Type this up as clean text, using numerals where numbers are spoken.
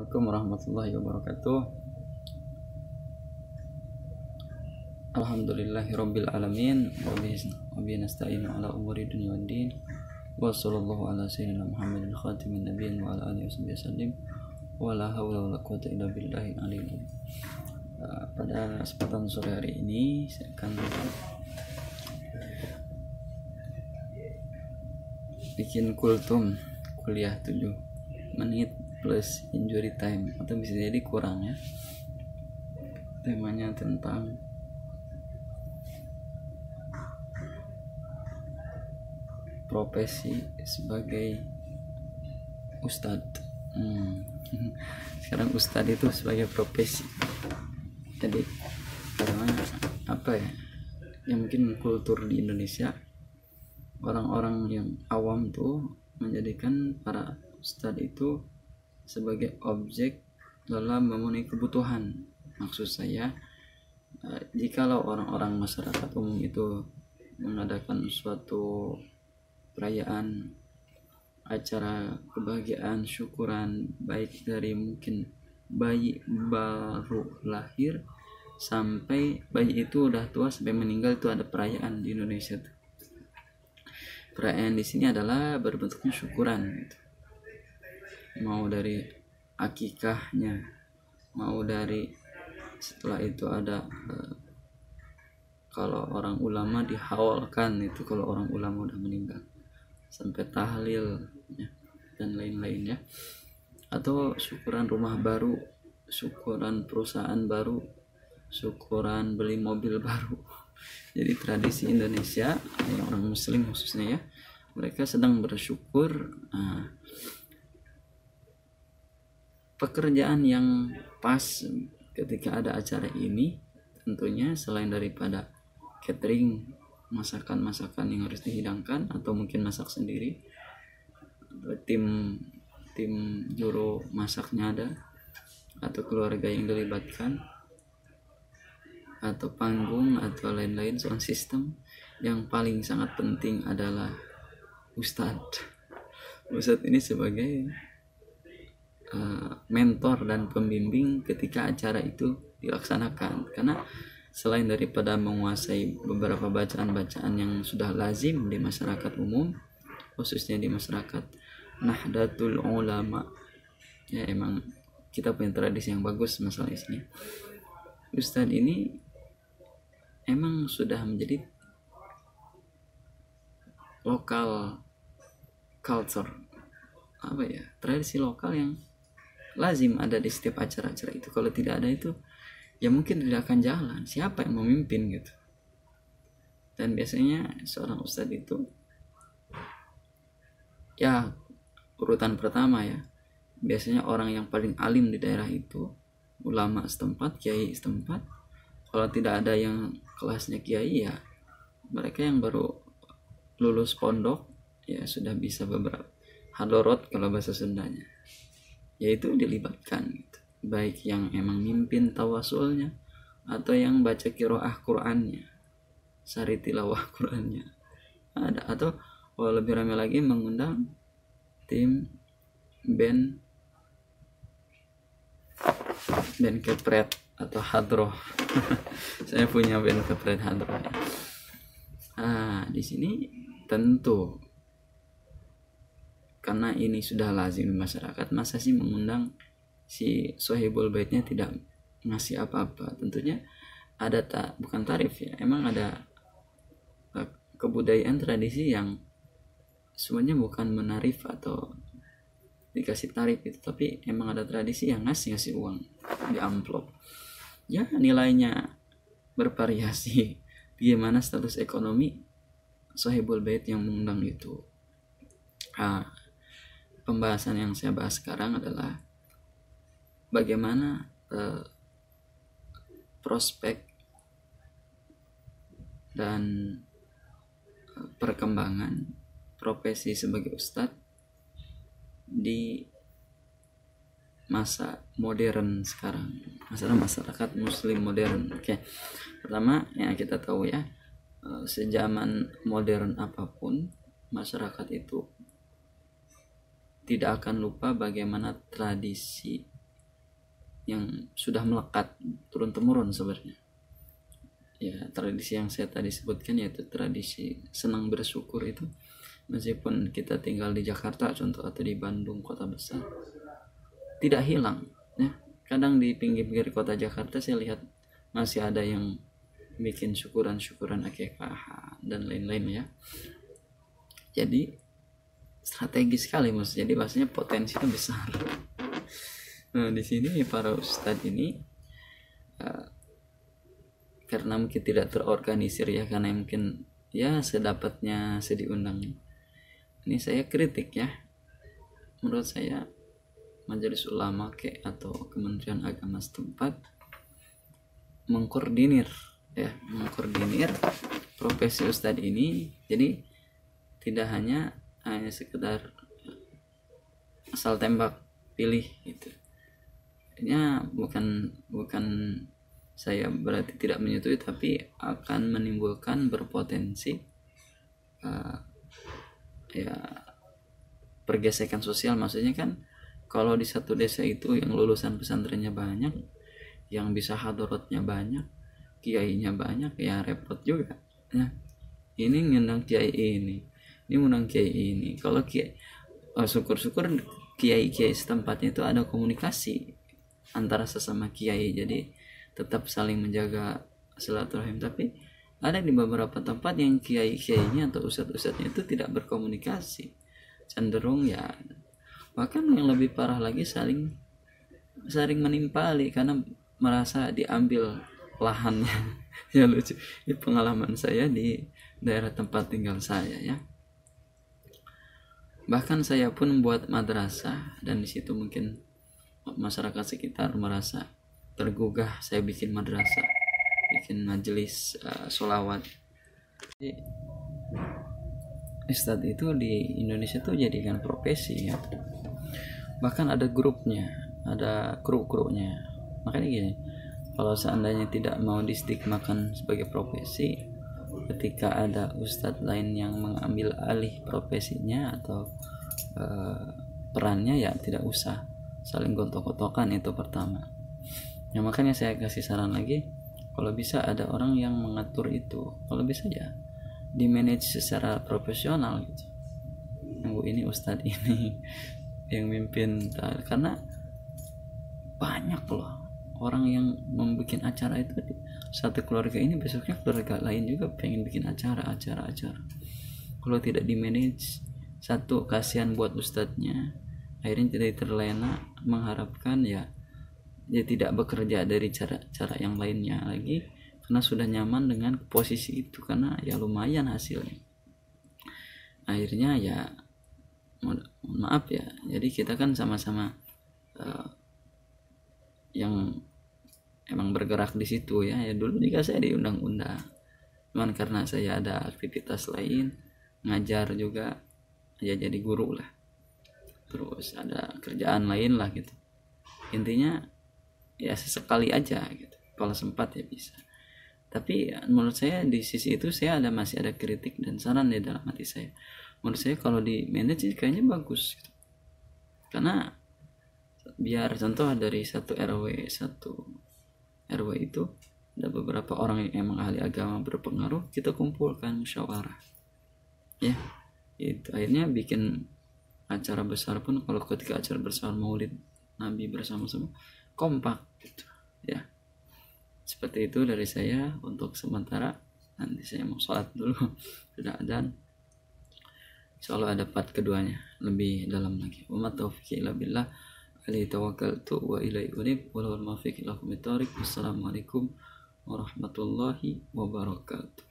Assalamualaikum warahmatullahi wabarakatuh. Alhamdulillahirabbil alamin wa bihi nasta'inu ala umuri dunya waddin. Wa sallallahu ala sayyidina Muhammadin khatimin nabiyyin wa ala alihi wasallam. Wa la haula wala quwwata illa billahil aliyyil azim. Pada kesempatan sore hari ini saya akan bikin kultum kuliah 7 menit plus injury time, atau bisa jadi kurang ya. Temanya tentang profesi sebagai ustadz. Sekarang ustadz itu sebagai profesi. Jadi karena apa ya? Yang mungkin kultur di Indonesia, orang-orang yang awam tuh menjadikan para ustadz itu sebagai objek dalam memenuhi kebutuhan. Maksud saya, jikalau orang-orang masyarakat umum itu mengadakan suatu perayaan, acara kebahagiaan, syukuran, baik dari mungkin bayi baru lahir sampai bayi itu udah tua sampai meninggal, itu ada perayaan di Indonesia tuh. Perayaan di sini adalah berbentuknya syukuran gitu. Mau dari akikahnya, mau dari setelah itu ada kalau orang ulama dihawalkan, itu kalau orang ulama udah meninggal, sampai tahlil ya, dan lain-lain ya. Atau syukuran rumah baru, syukuran perusahaan baru, syukuran beli mobil baru. Jadi tradisi Indonesia, orang muslim khususnya ya, mereka sedang bersyukur. Pekerjaan yang pas ketika ada acara ini tentunya selain daripada catering, masakan-masakan yang harus dihidangkan, atau mungkin masak sendiri, tim juru masaknya ada, atau keluarga yang dilibatkan, atau panggung atau lain-lain, sound system. Yang paling sangat penting adalah ustadz ini sebagai mentor dan pembimbing ketika acara itu dilaksanakan. Karena selain daripada menguasai beberapa bacaan-bacaan yang sudah lazim di masyarakat umum, khususnya di masyarakat Nahdlatul Ulama ya, emang kita punya tradisi yang bagus masalah ini. Ustadz ini emang sudah menjadi lokal culture, apa ya, tradisi lokal yang lazim ada di setiap acara-acara itu. Kalau tidak ada itu, ya mungkin tidak akan jalan. Siapa yang memimpin gitu? Dan biasanya seorang ustadz itu, ya urutan pertama ya, biasanya orang yang paling alim di daerah itu, ulama setempat, kiai setempat. Kalau tidak ada yang kelasnya kiai, ya mereka yang baru lulus pondok, ya sudah bisa beberapa hadorot kalau bahasa Sundanya, yaitu dilibatkan gitu. Baik yang emang mimpin tawasulnya, atau yang baca qiraah Qur'annya, sari tilawah Qur'annya ada, atau kalau lebih ramai lagi mengundang tim band kepret atau hadroh. Saya punya band kepret hadroh ya. Di sini tentu karena ini sudah lazim di masyarakat, masa sih mengundang si sohibul baitnya tidak ngasih apa-apa? Tentunya ada bukan tarif ya, emang ada kebudayaan tradisi yang semuanya bukan menarif atau dikasih tarif itu, tapi emang ada tradisi yang ngasih uang di amplop ya, nilainya bervariasi. Bagaimana status ekonomi sohibul bait yang mengundang itu. Pembahasan yang saya bahas sekarang adalah bagaimana prospek dan perkembangan profesi sebagai ustadz di masa modern sekarang, masyarakat muslim modern. Oke. Pertama yang kita tahu ya, sejaman modern apapun, masyarakat itu tidak akan lupa bagaimana tradisi yang sudah melekat turun temurun sebenarnya. Ya, tradisi yang saya tadi sebutkan yaitu tradisi senang bersyukur itu, meskipun kita tinggal di Jakarta contoh atau di Bandung kota besar, tidak hilang ya. Kadang di pinggir-pinggir kota Jakarta saya lihat masih ada yang bikin syukuran akikah dan lain-lain ya. Jadi strategis sekali Mas. Jadi bahasanya potensinya besar. Nah, di sini para ustadz ini karena mungkin tidak terorganisir ya, karena mungkin ya sedapatnya saya diundang. Ini saya kritik ya. Menurut saya Majelis Ulama atau Kementerian Agama setempat mengkoordinir profesi ustadz ini. Jadi tidak hanya sekedar asal tembak pilih gitu. Ini bukan saya berarti tidak menyetujui, tapi akan menimbulkan berpotensi ya pergesekan sosial. Maksudnya kan kalau di satu desa itu yang lulusan pesantrennya banyak, yang bisa hadarotnya banyak, kiainya banyak, ya repot juga. Nah, ini ngundang kiai ini ngundang kiai ini. Kalau kiai, syukur-syukur kiai setempatnya itu ada komunikasi antara sesama kiai, jadi tetap saling menjaga silaturahim. Tapi ada di beberapa tempat yang kiainya atau ustadz-ustadznya itu tidak berkomunikasi, cenderung ya bahkan yang lebih parah lagi saling menimpali karena merasa diambil lahannya. Ya lucu, ini pengalaman saya di daerah tempat tinggal saya ya. Bahkan saya pun membuat madrasah dan di situ mungkin masyarakat sekitar merasa tergugah saya bikin madrasah, bikin majelis sholawat. Jadi ustadz itu di Indonesia tuh jadikan profesi ya. Bahkan ada grupnya, ada kru-krunya. Makanya gini, kalau seandainya tidak mau distigmakan sebagai profesi, ketika ada ustadz lain yang mengambil alih profesinya atau perannya, ya tidak usah saling gontok-gontokan. Itu pertama ya. Makanya saya kasih saran lagi, kalau bisa ada orang yang mengatur itu, kalau bisa ya di manage secara profesional gitu. Yang ini ustadz ini yang mimpin, karena banyak loh orang yang membuat acara itu. Satu keluarga ini besoknya keluarga lain juga pengen bikin acara. Kalau tidak di manage, satu kasihan buat ustadznya, akhirnya tidak terlena mengharapkan ya dia tidak bekerja dari cara yang lainnya lagi karena sudah nyaman dengan posisi itu, karena ya lumayan hasilnya. Akhirnya ya maaf ya, jadi kita kan sama-sama yang emang bergerak di situ ya. Dulu juga saya diundang-undang, cuman karena saya ada aktivitas lain, ngajar juga ya, jadi guru lah, terus ada kerjaan lain lah gitu. Intinya ya sesekali aja gitu, kalau sempat ya bisa. Tapi menurut saya di sisi itu saya masih ada kritik dan saran di dalam hati saya. Menurut saya kalau di manage kayaknya bagus gitu. Karena biar contoh dari satu RW itu ada beberapa orang yang emang ahli agama berpengaruh, kita kumpulkan musyawarah ya, itu akhirnya bikin acara besar pun, kalau ketika acara besar Maulid Nabi bersama-sama kompak gitu ya. Seperti itu dari saya untuk sementara. Nanti saya mau sholat dulu, sudah adzan. Insyaallah ada part keduanya lebih dalam lagi. Wa ma taufiqi illa billah, alaihi tawakkaltu wa ilaihi unib, wa lahul muwaffiq ila aqwamit thoriq. Wassalamualaikum warahmatullahi wabarakatuh.